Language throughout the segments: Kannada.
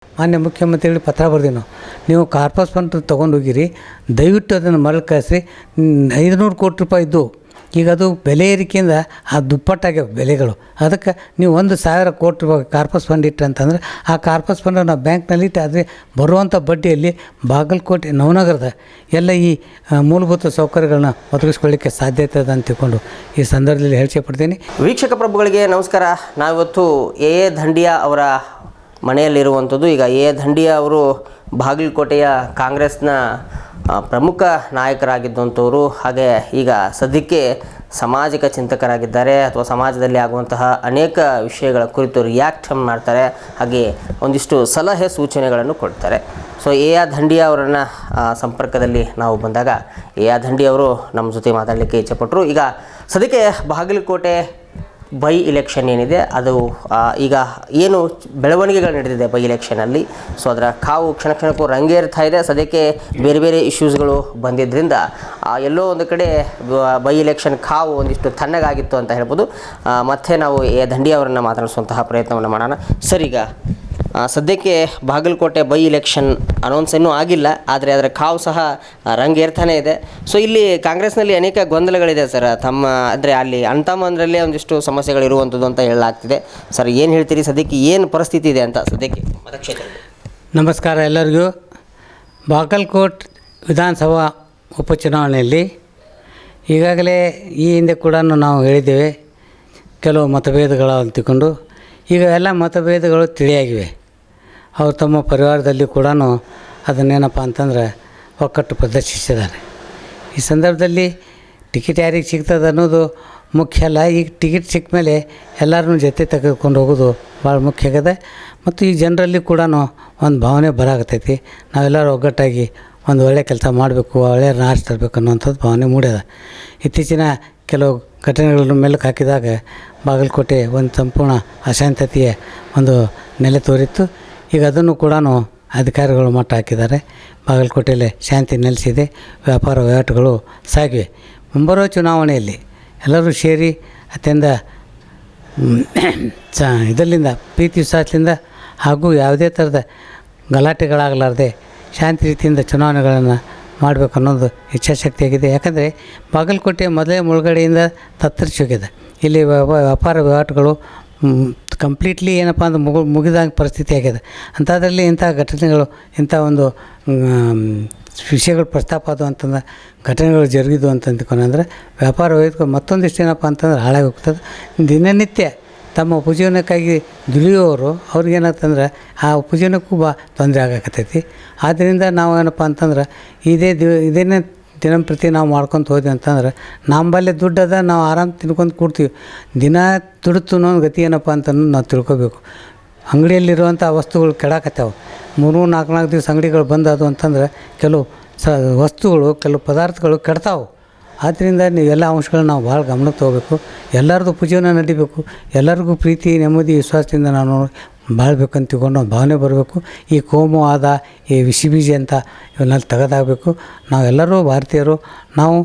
ಮಾನ್ಯ ಮುಖ್ಯಮಂತ್ರಿಗಳಿಗೆ ಪತ್ರ ಬರ್ದೀವಿ ನೀವು ಕಾರ್ಪಸ್ ಫಂಡ್ ತೊಗೊಂಡು ಹೋಗಿರಿ, ದಯವಿಟ್ಟು ಅದನ್ನು ಮರಳಿ ಕಳಿಸ್ರಿ. 500 ಕೋಟಿ ರೂಪಾಯಿ ಇದ್ದು ಈಗ ಅದು ಬೆಲೆ ಏರಿಕೆಯಿಂದ ಆ ದುಪ್ಪಟ್ಟಾಗ್ಯಾವ ಬೆಲೆಗಳು. ಅದಕ್ಕೆ ನೀವು 1,000 ಕೋಟಿ ರೂಪಾಯಿ ಕಾರ್ಪಸ್ ಫಂಡ್ ಇಟ್ಟರೆ ಅಂತಂದ್ರೆ ಆ ಕಾರ್ಪಸ್ ಫಂಡ್ ನಾವು ಬ್ಯಾಂಕ್ನಲ್ಲಿ ಇಟ್ಟು ಆದರೆ ಬರುವಂಥ ಬಡ್ಡಿಯಲ್ಲಿ ಬಾಗಲಕೋಟೆ ನವನಗರದ ಎಲ್ಲ ಈ ಮೂಲಭೂತ ಸೌಕರ್ಯಗಳನ್ನ ಒದಗಿಸ್ಕೊಳ್ಳಿಕ್ಕೆ ಸಾಧ್ಯತೆ ಇದೆ ಅಂತ ತಿಳ್ಕೊಂಡು ಈ ಸಂದರ್ಭದಲ್ಲಿ ಹೇಳಿಕೆಪಡ್ತೀನಿ. ವೀಕ್ಷಕ ಪ್ರಭುಗಳಿಗೆ ನಮಸ್ಕಾರ. ನಾವಿವತ್ತು ಎ ದಂಡಿಯಾ ಅವರ ಮನೆಯಲ್ಲಿರುವಂಥದ್ದು. ಈಗ ಎ ದಂಡಿಯಾ ಅವರು ಬಾಗಲಕೋಟೆಯ ಕಾಂಗ್ರೆಸ್ನ ಪ್ರಮುಖ ನಾಯಕರಾಗಿದ್ದಂಥವರು, ಹಾಗೆ ಈಗ ಸದ್ಯಕ್ಕೆ ಸಾಮಾಜಿಕ ಚಿಂತಕರಾಗಿದ್ದಾರೆ. ಅಥವಾ ಸಮಾಜದಲ್ಲಿ ಆಗುವಂತಹ ಅನೇಕ ವಿಷಯಗಳ ಕುರಿತು ರಿಯಾಕ್ಟ್ ಮಾಡ್ತಾರೆ, ಹಾಗೆ ಒಂದಿಷ್ಟು ಸಲಹೆ ಸೂಚನೆಗಳನ್ನು ಕೊಡ್ತಾರೆ. ಸೊ ಎ ದಂಡಿಯಾ ಅವರನ್ನು ಸಂಪರ್ಕದಲ್ಲಿ ನಾವು ಬಂದಾಗ ಎ ದಂಡಿಯಾ ಅವರು ನಮ್ಮ ಜೊತೆ ಮಾತಾಡಲಿಕ್ಕೆ ಇಚ್ಛೆಪಟ್ಟರು. ಈಗ ಸದ್ಯಕ್ಕೆ ಬಾಗಲಕೋಟೆ ಬೈ ಇಲೆಕ್ಷನ್ ಏನಿದೆ ಅದು ಈಗ ಏನು ಬೆಳವಣಿಗೆಗಳು ನಡೆದಿದೆ ಬೈ ಇಲೆಕ್ಷನಲ್ಲಿ, ಸೊ ಅದರ ಕಾವು ಕ್ಷಣಕ್ಕೂ ರಂಗೇರ್ತಾ ಇದೆ. ಸದ್ಯಕ್ಕೆ ಬೇರೆ ಬೇರೆ ಇಶ್ಯೂಸ್ಗಳು ಬಂದಿದ್ದರಿಂದ ಎಲ್ಲೋ ಒಂದು ಕಡೆ ಬೈ ಇಲೆಕ್ಷನ್ ಕಾವು ಒಂದಿಷ್ಟು ತಣ್ಣಗಾಗಿತ್ತು ಅಂತ ಹೇಳ್ಬೋದು. ಮತ್ತೆ ನಾವು ಎ ದಂಡಿಯಾ ಅವರನ್ನು ಮಾತನಾಡಿಸುವಂತಹ ಪ್ರಯತ್ನವನ್ನು ಮಾಡೋಣ. ಸರ್, ಈಗ ಸದ್ಯಕ್ಕೆ ಬಾಗಲಕೋಟೆ ಬೈ ಇಲೆಕ್ಷನ್ ಅನೌನ್ಸ್ ಇನ್ನೂ ಆಗಿಲ್ಲ, ಆದರೆ ಅದರ ಕಾವು ಸಹ ರಂಗೇರ್ತಾನೆ ಇದೆ. ಸೊ ಇಲ್ಲಿ ಕಾಂಗ್ರೆಸ್ನಲ್ಲಿ ಅನೇಕ ಗೊಂದಲಗಳಿದೆ ಸರ್. ತಮ್ಮ ಅಂದರೆ ಅಲ್ಲಿ ಅಣ್ಣತಮ್ಮಂದರಲ್ಲೇ ಒಂದಿಷ್ಟು ಸಮಸ್ಯೆಗಳಿರುವಂಥದ್ದು ಅಂತ ಹೇಳಲಾಗ್ತಿದೆ. ಸರ್, ಏನು ಹೇಳ್ತೀರಿ? ಸದ್ಯಕ್ಕೆ ಏನು ಪರಿಸ್ಥಿತಿ ಇದೆ ಅಂತ ಸದ್ಯಕ್ಕೆ ಮತಕ್ಷೇತ್ರದಲ್ಲಿ? ನಮಸ್ಕಾರ ಎಲ್ಲರಿಗೂ. ಬಾಗಲಕೋಟೆ ವಿಧಾನಸಭಾ ಉಪಚುನಾವಣೆಯಲ್ಲಿ ಈಗಾಗಲೇ ಈ ಹಿಂದೆ ಕೂಡ ನಾವು ಹೇಳಿದ್ದೇವೆ, ಕೆಲವು ಮತಭೇದಗಳು ಅಂತಿಕೊಂಡು ಈಗ ಎಲ್ಲ ಮತಭೇದಗಳು ತಿಳಿಯಾಗಿವೆ. ಅವರು ತಮ್ಮ ಪರಿವಾರದಲ್ಲಿ ಕೂಡ ಅದನ್ನೇನಪ್ಪ ಅಂತಂದ್ರೆ ಒಕ್ಕಟ್ಟು ಪ್ರದರ್ಶಿಸಿದ್ದಾರೆ. ಈ ಸಂದರ್ಭದಲ್ಲಿ ಟಿಕೆಟ್ ಯಾರಿಗೆ ಸಿಗ್ತದೆ ಅನ್ನೋದು ಮುಖ್ಯ ಅಲ್ಲ. ಈಗ ಟಿಕೆಟ್ ಸಿಕ್ಕ ಮೇಲೆ ಎಲ್ಲರನ್ನೂ ಜೊತೆ ತೆಗೆದುಕೊಂಡು ಹೋಗೋದು ಭಾಳ ಮುಖ್ಯ ಆಗಿದೆ. ಮತ್ತು ಈ ಜನರಲ್ಲಿ ಕೂಡ ಒಂದು ಭಾವನೆ ಬರಾಕತ್ತೈತಿ, ನಾವೆಲ್ಲರೂ ಒಗ್ಗಟ್ಟಾಗಿ ಒಂದು ಒಳ್ಳೆಯ ಕೆಲಸ ಮಾಡಬೇಕು, ಒಳ್ಳೆಯ ನಾಶ ತರಬೇಕು ಅನ್ನೋಂಥದ್ದು ಭಾವನೆ ಮೂಡ್ಯದ. ಇತ್ತೀಚಿನ ಕೆಲವು ಘಟನೆಗಳನ್ನು ಮೆಲ್ಲಕ್ಕೆ ಹಾಕಿದಾಗ ಬಾಗಲಕೋಟೆ ಒಂದು ಸಂಪೂರ್ಣ ಅಶಾಂತತೆಯ ಒಂದು ನೆಲೆ ತೋರಿತ್ತು. ಈಗ ಅದನ್ನು ಕೂಡ ಅಧಿಕಾರಿಗಳು ಮಟ್ಟ ಹಾಕಿದ್ದಾರೆ. ಬಾಗಲಕೋಟೆಯಲ್ಲಿ ಶಾಂತಿ ನೆಲೆಸಿದೆ, ವ್ಯಾಪಾರ ವಹಿವಾಟುಗಳು ಸಾಗಿವೆ. ಮುಂಬರುವ ಚುನಾವಣೆಯಲ್ಲಿ ಎಲ್ಲರೂ ಸೇರಿ ಅತ್ಯಂತ ಇದರಿಂದ ಪ್ರೀತಿ ವಿಶ್ವಾಸದಿಂದ ಹಾಗೂ ಯಾವುದೇ ಥರದ ಗಲಾಟೆಗಳಾಗಲಾರದೆ ಶಾಂತಿ ರೀತಿಯಿಂದ ಚುನಾವಣೆಗಳನ್ನು ಮಾಡಬೇಕು ಅನ್ನೋದು ಇಚ್ಛಾಶಕ್ತಿಯಾಗಿದೆ. ಯಾಕಂದರೆ ಬಾಗಲಕೋಟೆ ಮೊದಲೇ ಮುಳುಗಡೆಯಿಂದ ತತ್ತರಿಸಿ ಹೋಗಿದೆ. ಇಲ್ಲಿ ವ್ಯಾಪಾರ ವಹಿವಾಟುಗಳು ಕಂಪ್ಲೀಟ್ಲಿ ಏನಪ್ಪ ಅಂದ್ರೆ ಮುಗಿದಂಗೆ ಪರಿಸ್ಥಿತಿ ಆಗಿದೆ. ಅಂಥದ್ರಲ್ಲಿ ಇಂಥ ಘಟನೆಗಳು, ಇಂಥ ಒಂದು ವಿಷಯಗಳು ಪ್ರಸ್ತಾಪ ಆದವು ಅಂತಂದ್ರೆ, ಘಟನೆಗಳು ಜರುಗಿದ್ವು ಅಂತಂದ್ಕೊಂಡ್ರೆ ವ್ಯಾಪಾರ ವಹಿವಾಟು ಮತ್ತೊಂದಿಷ್ಟು ಏನಪ್ಪ ಅಂತಂದ್ರೆ ಹಾಳಾಗಿ ಹೋಗ್ತದೆ. ದಿನನಿತ್ಯ ತಮ್ಮ ಉಪಜೀವನಕ್ಕಾಗಿ ದುಡಿಯೋರು ಅವ್ರಿಗೇನಂತಂದ್ರೆ ಆ ಉಪಜೀವನಕ್ಕೂ ತೊಂದರೆ ಆಗಕತ್ತೈತಿ. ಆದ್ದರಿಂದ ನಾವು ಏನಪ್ಪ ಅಂತಂದ್ರೆ ಇದೇನೇ ದಿನಂಪ್ರತಿ ನಾವು ಮಾಡ್ಕೊತ ಹೋದ್ವಿ ಅಂತಂದ್ರೆ ನಮ್ಮಲ್ಲೇ ದುಡ್ಡು ಅದ, ನಾವು ಆರಾಮ್ ತಿನ್ಕೊಂಡು ಕೂಡ್ತೀವಿ. ದಿನ ದುಡ್ಡು ಅನ್ನೋ ಗತಿ ಏನಪ್ಪ ಅಂತಂದು ನಾವು ತಿಳ್ಕೊಬೇಕು. ಅಂಗಡಿಯಲ್ಲಿರುವಂಥ ವಸ್ತುಗಳು ಕೆಡಾಕತ್ತಾವೆ. 3-4 ದಿವಸ ಅಂಗಡಿಗಳು ಬಂದದು ಅಂತಂದ್ರೆ ಕೆಲವು ವಸ್ತುಗಳು, ಕೆಲವು ಪದಾರ್ಥಗಳು ಕೆಡ್ತಾವೆ. ಆದ್ದರಿಂದ ನೀವೆಲ್ಲ ಅಂಶಗಳನ್ನ ನಾವು ಭಾಳ ಗಮನಕ್ಕೆ ತೊಗೋಬೇಕು. ಎಲ್ಲರದ್ದು ಉಪಜೀವನ ನಡಿಬೇಕು, ಎಲ್ಲರಿಗೂ ಪ್ರೀತಿ ನೆಮ್ಮದಿ ವಿಶ್ವಾಸದಿಂದ ನಾನು ಬಾಳ್ಬೇಕಂತ ತಿಳ್ಕೊಂಡು ಒಂದು ಭಾವನೆ ಬರಬೇಕು. ಈ ಕೋಮುವಾದ, ಈ ವಿಷಬೀಜ ಅಂತ ಇವನ್ನೆಲ್ಲ ತೆಗೆದಾಗಬೇಕು. ನಾವೆಲ್ಲರೂ ಭಾರತೀಯರು, ನಾವು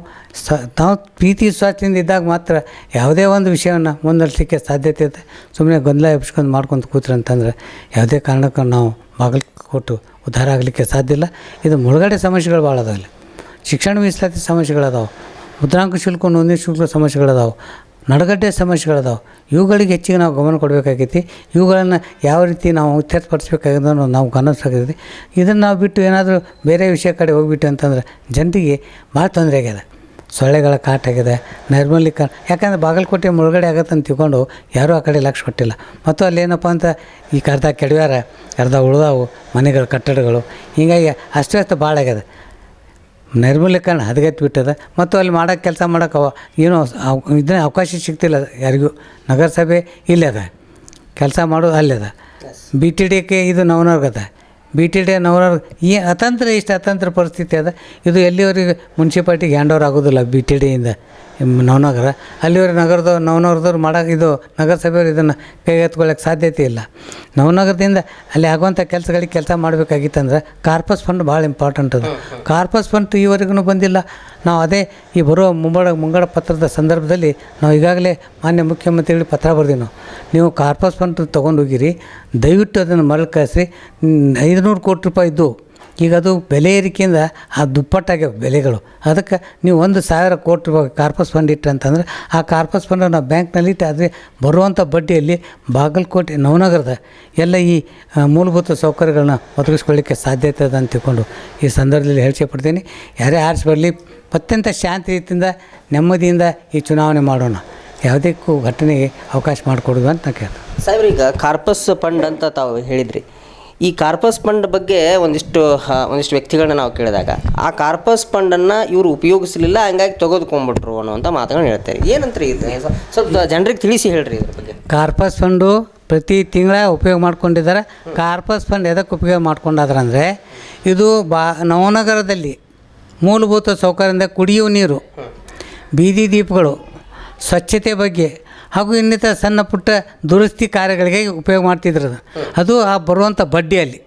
ಪ್ರೀತಿ ವಿಶ್ವಾಸದಿಂದ ಇದ್ದಾಗ ಮಾತ್ರ ಯಾವುದೇ ಒಂದು ವಿಷಯವನ್ನು ಮುನ್ನಡೆಸಲಿಕ್ಕೆ ಸಾಧ್ಯತೆ ಇದೆ. ಸುಮ್ಮನೆ ಗೊಂದಲ ಎಬ್ಸ್ಕೊಂಡು ಮಾಡ್ಕೊತ ಕೂತ್ರೆ ಅಂತಂದರೆ ಯಾವುದೇ ಕಾರಣಕ್ಕೂ ನಾವು ಬಾಗಲಕೋಟೆ ಉದ್ಧಾರ ಆಗಲಿಕ್ಕೆ ಸಾಧ್ಯ ಇಲ್ಲ. ಇದು ಮುಳುಗಡೆ ಸಮಸ್ಯೆಗಳು ಭಾಳ ಅದಾವೆ. ಶಿಕ್ಷಣ ಮೀಸಲಾತಿ ಸಮಸ್ಯೆಗಳದಾವೆ, ಮುದ್ರಾಂಕ ಶುಲ್ಕ, ನೋಂದಣಿ ಶುಲ್ಕ ಸಮಸ್ಯೆಗಳದಾವೆ, ನಡಗಡ್ಡೆ ಸಮಸ್ಯೆಗಳದಾವೆ. ಇವುಗಳಿಗೆ ಹೆಚ್ಚಿಗೆ ನಾವು ಗಮನ ಕೊಡಬೇಕಾಗೈತಿ. ಇವುಗಳನ್ನು ಯಾವ ರೀತಿ ನಾವು ಇತ್ಯರ್ಥಪಡಿಸ್ಬೇಕಾಗೋದನ್ನು ನಾವು ಗಮನಿಸಬೇಕಾಗೈತಿ. ಇದನ್ನು ನಾವು ಬಿಟ್ಟು ಏನಾದರೂ ಬೇರೆ ವಿಷಯ ಕಡೆ ಹೋಗ್ಬಿಟ್ಟು ಅಂತಂದ್ರೆ ಜನರಿಗೆ ಭಾಳ ತೊಂದರೆ ಆಗ್ಯದ. ಸೊಳ್ಳೆಗಳ ಕಾಟ ಆಗಿದೆ, ನೈರ್ಮಲ್ಯೀಕರಣ. ಯಾಕಂದರೆ ಬಾಗಲಕೋಟೆ ಮುಳುಗಡೆ ಆಗತ್ತೆ ಅಂತ ತಿಳ್ಕೊಂಡು ಯಾರೂ ಆ ಕಡೆ ಲಕ್ಷ್ಯ ಕೊಟ್ಟಿಲ್ಲ. ಮತ್ತು ಅಲ್ಲೇನಪ್ಪ ಅಂತ ಈಗ ಅರ್ಧ ಕೆಡವ್ಯಾರ, ಅರ್ಧ ಉಳಿದಾವು ಮನೆಗಳ ಕಟ್ಟಡಗಳು. ಹೀಗಾಗಿ ಅಸ್ತವ್ಯಸ್ತ ಭಾಳ ಆಗ್ಯದ. ನೈರ್ಮಲ್ಯೀಕರಣ ಹದಗೆಟ್ಟು ಬಿಟ್ಟದ. ಮತ್ತು ಅಲ್ಲಿ ಮಾಡೋಕ್ಕೆ ಕೆಲಸ ಮಾಡೋಕೆ ಏನೋ ಇದನ್ನ ಅವಕಾಶ ಸಿಗ್ತಿಲ್ಲ ಯಾರಿಗೂ. ನಗರಸಭೆ ಇಲ್ಲೇ ಅದ, ಕೆಲಸ ಮಾಡೋದು ಅಲ್ಲದ. BTDಕ್ಕೆ ಇದು ನವನರ್ಗದ. BTD ನವನರ್ಗ ಇಷ್ಟು ಅತಂತ್ರ ಪರಿಸ್ಥಿತಿ ಅದ. ಇದು ಎಲ್ಲಿವರೆಗೆ ಮುನ್ಸಿಪಾಲ್ಟಿಗೆ ಹ್ಯಾಂಡ್ ಓವರ್ ಆಗೋದಿಲ್ಲ BTDಯಿಂದ. ನವನಗರ ಅಲ್ಲಿವರೆ ನವನಗರದವ್ರು ಮಾಡೋಕೆ ಇದು ನಗರಸಭೆಯವರು ಇದನ್ನು ಕೈಗೆತ್ಕೊಳ್ಳೋಕ್ಕೆ ಸಾಧ್ಯತೆ ಇಲ್ಲ. ನವನಗರದಿಂದ ಅಲ್ಲಿ ಆಗುವಂಥ ಕೆಲಸಗಳಿಗೆ ಕೆಲಸ ಮಾಡಬೇಕಾಗಿತ್ತಂದ್ರೆ ಕಾರ್ಪಸ್ ಫಂಡ್ ಭಾಳ ಇಂಪಾರ್ಟೆಂಟ್ ಅದು. ಕಾರ್ಪಸ್ ಫಂಡ್ ಈವರೆಗೂ ಬಂದಿಲ್ಲ. ನಾವು ಅದೇ ಈ ಬರೋ ಮುಂಗಡ ಪತ್ರದ ಸಂದರ್ಭದಲ್ಲಿ ನಾವು ಈಗಾಗಲೇ ಮಾನ್ಯ ಮುಖ್ಯಮಂತ್ರಿಗಳಿಗೆ ಪತ್ರ ಬರೆದಿವಿ. ನೀವು ಕಾರ್ಪಸ್ ಫಂಡ್ ತೊಗೊಂಡು ಹೋಗಿರಿ, ದಯವಿಟ್ಟು ಅದನ್ನು ಮರಳಿ ಕಳಿಸ್ರಿ. 500 ಕೋಟಿ ರೂಪಾಯಿ ಇದ್ದು ಈಗ ಅದು ಬೆಲೆ ಏರಿಕೆಯಿಂದ ಆ ದುಪ್ಪಟ್ಟಾಗ್ಯಾವ ಬೆಲೆಗಳು. ಅದಕ್ಕೆ ನೀವು 1,000 ಕೋಟಿ ರೂಪಾಯಿ ಕಾರ್ಪಸ್ ಫಂಡ್ ಇಟ್ಟರೆ ಅಂತಂದ್ರೆ ಆ ಕಾರ್ಪಸ್ ಫಂಡ್ ನಾವು ಬ್ಯಾಂಕ್ನಲ್ಲಿ ಇಟ್ಟು ಆದರೆ ಬರುವಂಥ ಬಡ್ಡಿಯಲ್ಲಿ ಬಾಗಲಕೋಟೆ ನವನಗರದ ಎಲ್ಲ ಈ ಮೂಲಭೂತ ಸೌಕರ್ಯಗಳನ್ನ ಒದಗಿಸ್ಕೊಳ್ಳಿಕ್ಕೆ ಸಾಧ್ಯತೆ ಇದೆ ಅಂತ ತಿಳ್ಕೊಂಡು ಈ ಸಂದರ್ಭದಲ್ಲಿ ಹೇಳ್ಸೆಪಡ್ತೀನಿ. ಯಾರೇ ಆರಿಸಿ ಬರಲಿ, ಅತ್ಯಂತ ಶಾಂತಿ ರೀತಿಯಿಂದ ನೆಮ್ಮದಿಯಿಂದ ಈ ಚುನಾವಣೆ ಮಾಡೋಣ, ಯಾವುದಕ್ಕೂ ಘಟನೆಗೆ ಅವಕಾಶ ಮಾಡಿಕೊಡೋದು ಅಂತ ನಾನು ಕೇಳ್ತೀನಿ. ಸಾಹೇಬ್ರ, ಈಗ ಕಾರ್ಪಸ್ ಫಂಡ್ ಅಂತ ತಾವು ಹೇಳಿದ್ರಿ. ಈ ಕಾರ್ಪಸ್ ಫಂಡ್ ಬಗ್ಗೆ ಒಂದಿಷ್ಟು ವ್ಯಕ್ತಿಗಳನ್ನ ನಾವು ಕೇಳಿದಾಗ ಆ ಕಾರ್ಪಸ್ ಫಂಡನ್ನು ಇವರು ಉಪಯೋಗಿಸಲಿಲ್ಲ, ಹಂಗಾಗಿ ತೆಗೆದುಕೊಂಡ್ಬಿಟ್ರು ಅನ್ನುವಂಥ ಮಾತುಗಳನ್ನ ಹೇಳ್ತಾರೆ. ಏನಂತ್ರಿ ಇದು? ಸ್ವಲ್ಪ ಜನರಿಗೆ ತಿಳಿಸಿ ಹೇಳ್ರಿ ಇದ್ರ ಬಗ್ಗೆ. ಕಾರ್ಪಸ್ ಫಂಡು ಪ್ರತಿ ತಿಂಗಳ ಉಪಯೋಗ ಮಾಡ್ಕೊಂಡಿದ್ದಾರೆ. ಕಾರ್ಪಸ್ ಫಂಡ್ ಎದಕ್ಕೆ ಉಪಯೋಗ ಮಾಡ್ಕೊಂಡಾದ್ರೆ ಅಂದರೆ ಇದು ನವನಗರದಲ್ಲಿ ಮೂಲಭೂತ ಸೌಕರ್ಯದಿಂದ ಕುಡಿಯುವ ನೀರು, ಬೀದಿ ದೀಪಗಳು, ಸ್ವಚ್ಛತೆ ಬಗ್ಗೆ ಹಾಗೂ ಇನ್ನಿತರ ಸಣ್ಣ ಪುಟ್ಟ ದುರಸ್ತಿ ಕಾರ್ಯಗಳಿಗೆ ಉಪಯೋಗ ಮಾಡ್ತಿದ್ರು. ಅದು ಆ ಬರುವಂಥ ಬಡ್ಡಿಯಲ್ಲಿ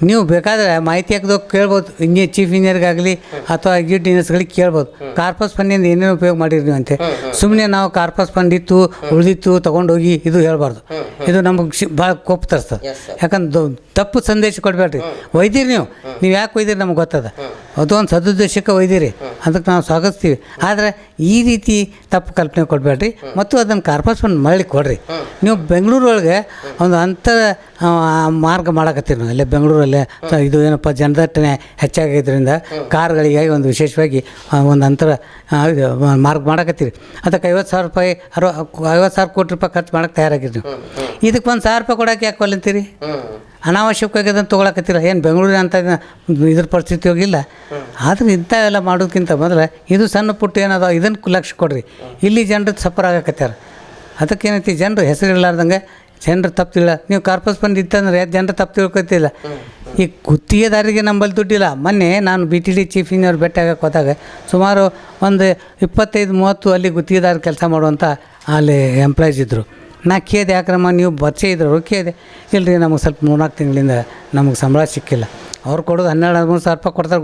ನೀವು ಬೇಕಾದರೆ ಮಾಹಿತಿ ಹಾಕಿದೋಗಿ ಕೇಳ್ಬೋದು. ಚೀಫ್ ಇಂಜಿನಿಯರ್ಗಾಗಲಿ ಅಥವಾ ಇಂಜಿನಿಯರ್ಸ್ಗಳಿಗೆ ಕೇಳ್ಬೋದು, ಕಾರ್ಪಸ್ ಫಂಡಿಂದ ಏನೇನು ಉಪಯೋಗ ಮಾಡಿರಿ ನೀವು ಅಂತೆ. ಸುಮ್ಮನೆ ನಾವು ಕಾರ್ಪಸ್ ಫಂಡ್ ಇತ್ತು ಉಳಿದಿತ್ತು ತೊಗೊಂಡೋಗಿ ಇದು ಹೇಳ್ಬಾರ್ದು. ಇದು ನಮಗೆ ಭಾಳ ಕೋಪ ತರಿಸ್ತದೆ. ಯಾಕಂದ್ರೆ ತಪ್ಪು ಸಂದೇಶ ಕೊಡಬೇಡ್ರಿ. ಒಯ್ದಿರಿ ನೀವು ಯಾಕೆ ಒಯ್ದಿರಿ ನಮ್ಗೆ ಗೊತ್ತದ. ಅದು ಒಂದು ಸದುದ್ದೇಶಕ್ಕೆ ಒಯ್ದಿರಿ, ಅದಕ್ಕೆ ನಾವು ಸ್ವಾಗತಿಸ್ತೀವಿ. ಆದರೆ ಈ ರೀತಿ ತಪ್ಪು ಕಲ್ಪನೆ ಕೊಡಬೇಡ್ರಿ ಮತ್ತು ಅದನ್ನು ಕಾರ್ಪಸ್ ಫಂಡ್ ಮರಳಿ ಕೊಡ್ರಿ. ನೀವು ಬೆಂಗಳೂರೊಳಗೆ ಒಂದು ಅಂತರ ಮಾರ್ಗ ಮಾಡಕತ್ತೀರಿ. ನಾವು ಅಲ್ಲೇ ಬೆಂಗಳೂರಲ್ಲೇ ಇದು ಏನಪ್ಪ ಜನದಟ್ಟಣೆ ಹೆಚ್ಚಾಗಿದ್ದರಿಂದ ಕಾರ್ಗಳಿಗಾಗಿ ಒಂದು ವಿಶೇಷವಾಗಿ ಒಂದು ಅಂತರ ಮಾರ್ಗ ಮಾಡಕತ್ತೀರಿ. ಅದಕ್ಕೆ 50,000 ರೂಪಾಯಿ 50,000 ಕೋಟಿ ರೂಪಾಯಿ ಖರ್ಚು ಮಾಡೋಕ್ಕೆ ತಯಾರಾಗಿರಿ. ನೀವು ಇದಕ್ಕೆ 1,000 ರೂಪಾಯಿ ಕೊಡೋಕೆ ಯಾಕೆ ಒಲ್ಲಂತೀರಿ? ಅನಾವಶ್ಯಕವಾಗಿ ಅದನ್ನು ತೊಗೊಳಕತ್ತೀರ. ಏನು ಬೆಂಗಳೂರಿನ ಅಂತ ಇದ್ರ ಪರಿಸ್ಥಿತಿ ಹೋಗಿಲ್ಲ. ಆದರೆ ಇಂಥವೆಲ್ಲ ಮಾಡೋದಕ್ಕಿಂತ ಮೊದಲು ಇದು ಸಣ್ಣ ಪುಟ್ಟ ಏನದ ಇದನ್ನು ಲಕ್ಷ್ಯ ಕೊಡ್ರಿ. ಇಲ್ಲಿ ಜನರು ಸಫರ್ ಆಗಕತ್ಯಾರ. ಅದಕ್ಕೇನೈತಿ, ಜನರು ಹೆಸರು ಇರಲಾರ್ದಂಗೆ ಜನರು ತಪ್ಪು ನೀವು ಕಾರ್ಪಸ್ ಫಂಡ್ ಇತ್ತಂದ್ರೆ ಜನರು ತಪ್ಪು ತಿಳ್ಕೊತಿಲ್ಲ. ಈ ಗುತ್ತಿಗೆದಾರಿಗೆ ನಂಬಲ್ಲಿ ದುಡ್ಡಿಲ್ಲ. ಮೊನ್ನೆ ನಾನು BTD ಚೀಫ್ ಇಂಜಿನಿಯರ್ ಭೇಟಿ ಆಗಕ್ಕೆ ಹೋದಾಗ ಸುಮಾರು ಒಂದು 25-30 ಅಲ್ಲಿ ಗುತ್ತಿಗೆದಾರ ಕೆಲಸ ಮಾಡುವಂಥ ಅಲ್ಲಿ ಎಂಪ್ಲಾಯೀಸ್ ಇದ್ದರು. ನಾ ಕೇಳಿದೆ, ಯಾಕ್ರಮ್ಮ ನೀವು ಪರಿಚಯ ಇದ್ರು? ಕೇಳಿದೆ, ಇಲ್ಲರಿ ನಮಗೆ ಸ್ವಲ್ಪ 3-4 ತಿಂಗಳಿಂದ ನಮಗೆ ಸಂಬಳ ಸಿಕ್ಕಿಲ್ಲ. ಅವ್ರು ಕೊಡೋದು 12-13 ಸಾವಿರ ರೂಪಾಯಿ ಕೊಡ್ತಾರೆ.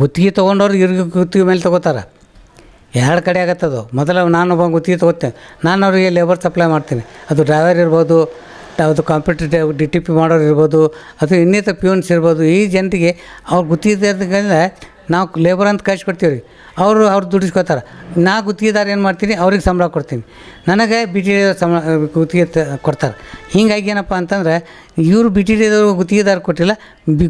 ಗುತ್ತಿಗೆ ತೊಗೊಂಡವ್ರು ಇವ್ರಿಗೆ ಗುತ್ತಿಗೆ ಮೇಲೆ ತೊಗೋತಾರೆ. 2 ಕಡೆ ಆಗತ್ತದು. ಮೊದಲು ನಾನೊಬ್ಬ ಗುತ್ತಿಗೆ ತೊಗೋತೇನೆ, ನಾನು ಅವರಿಗೆ ಲೇಬರ್ ಸಪ್ಲೈ ಮಾಡ್ತೀನಿ. ಅದು ಡ್ರೈವರ್ ಇರ್ಬೋದು, ಅದು ಕಾಂಪಿಟೇಟಿವ್ DTP ಮಾಡೋರು ಇರ್ಬೋದು, ಅಥವಾ ಇನ್ನಿತರ ಪ್ಯೂನ್ಸ್ ಇರ್ಬೋದು. ಈ ಜನರಿಗೆ ಅವ್ರು ಗುತ್ತಿಗೆದಾರಗಳಿಂದ ನಾವು ಲೇಬರ್ ಅಂತ ಕಳಿಸ್ಕೊಡ್ತೀವಿ ರೀ. ಅವ್ರು ದುಡಿಸ್ಕೊತಾರೆ. ನಾ ಗುತ್ತಿಗೆದಾರ ಏನು ಮಾಡ್ತೀನಿ, ಅವ್ರಿಗೆ ಸಂಬಳ ಕೊಡ್ತೀನಿ. ನನಗೆ BTD ಸಂಬಳ ಗುತ್ತಿಗೆ ಕೊಡ್ತಾರೆ. ಹೀಗಾಗಿ ಏನಪ್ಪ ಅಂತಂದ್ರೆ ಇವರು BTD ಗುತ್ತಿಗೆದಾರ ಕೊಟ್ಟಿಲ್ಲ,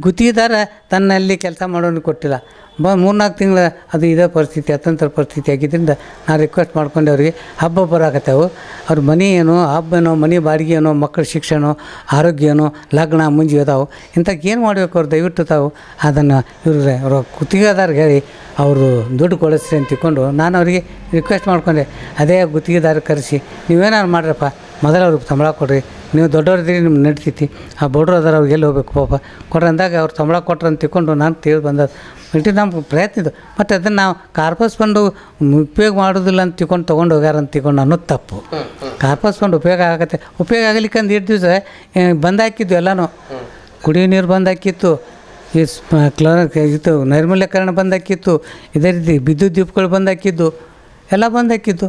ಗುತ್ತಿಗೆದಾರ ತನ್ನಲ್ಲಿ ಕೆಲಸ ಮಾಡೋನಿಗೆ ಕೊಟ್ಟಿಲ್ಲ. 3-4 ತಿಂಗಳ ಅದು ಇದೇ ಪರಿಸ್ಥಿತಿ, ಅತಂತ್ರ ಪರಿಸ್ಥಿತಿ ಆಗಿದ್ದರಿಂದ ನಾನು ರಿಕ್ವೆಸ್ಟ್ ಮಾಡ್ಕೊಂಡು ಅವರಿಗೆ ಹಬ್ಬ ಬರಾಕತ್ತೇವು. ಅವ್ರ ಮನೆ ಏನೋ ಹಬ್ಬನೋ, ಮನೆ ಬಾಡಿಗೆ ಏನೋ, ಮಕ್ಕಳ ಶಿಕ್ಷಣ, ಆರೋಗ್ಯ ಏನೋ, ಲಗ್ನ ಮುಂಜಿ ಅದಾವು. ಇಂಥಕ್ಕೆ ಏನು ಮಾಡಬೇಕು ಅವ್ರು ದಯವಿಟ್ಟು ತಾವು ಅದನ್ನು ಅವ್ರ ಗುತ್ತಿಗೆದಾರಿಗೆ ಹೇಳಿ ಅವರು ದುಡ್ಡು ಕೊಡಿಸ್ರಿ ಅಂತ ತಿಳ್ಕೊಂಡು ನಾನು ಅವರಿಗೆ ರಿಕ್ವೆಸ್ಟ್ ಮಾಡ್ಕೊಂಡೆ. ಅದೇ ಗುತ್ತಿಗೆದಾರ ಕರೆಸಿ ನೀವೇನಾದ್ರು ಮಾಡ್ರಪ್ಪ, ಮೊದಲು ಅವ್ರಿಗೆ ಸಂಬಳ ಕೊಡ್ರಿ. ನೀವು ದೊಡ್ಡವ್ರಿದ್ದೀರಿ, ನಿಮ್ಗೆ ನಡೀತೈತಿ. ಆ ಬಡ್ರು ಅದಾರ ಅವ್ರಿಗೆ ಎಲ್ಲಿ ಹೋಗ್ಬೇಕು ಪಾಪ ಕೊಡ್ರಿ ಅಂದಾಗ ಅವ್ರು ಸಂಬಳ ಕೊಟ್ರು ಅಂತ ತಿಳ್ಕೊಂಡು ನಾನು ತಿಳಿದು ಬಂದದ್ದು. ನಮ್ಮ ಪ್ರಯತ್ನ ಇದು. ಮತ್ತು ಅದನ್ನು ನಾವು ಕಾರ್ಪಸ್ ಫಂಡು ಉಪಯೋಗ ಮಾಡೋದಿಲ್ಲ ಅಂತ ತಿಳ್ಕೊಂಡು ತೊಗೊಂಡು ಹೋಗ್ಯಾರ ಅಂತ ತಿಳ್ಕೊಂಡು ಅನ್ನೋದು ತಪ್ಪು. ಕಾರ್ಪಸ್ ಫಂಡ್ ಉಪಯೋಗ ಆಗತ್ತೆ. ಉಪಯೋಗ ಆಗಲಿಕ್ಕೆ ಒಂದು 2 ದಿವಸ ಬಂದು ಹಾಕಿದ್ದು ಎಲ್ಲನೂ. ಕುಡಿಯೋ ನೀರು ಬಂದು ಹಾಕಿತ್ತು, ಈ ಇದು ನೈರ್ಮಲ್ಯಕರಣ ಬಂದು ಹಾಕಿತ್ತು, ಇದೇ ರೀತಿ ವಿದ್ಯುತ್ ದೀಪಗಳು ಬಂದು ಹಾಕಿದ್ದು, ಎಲ್ಲ ಬಂದು ಹಾಕಿದ್ದು.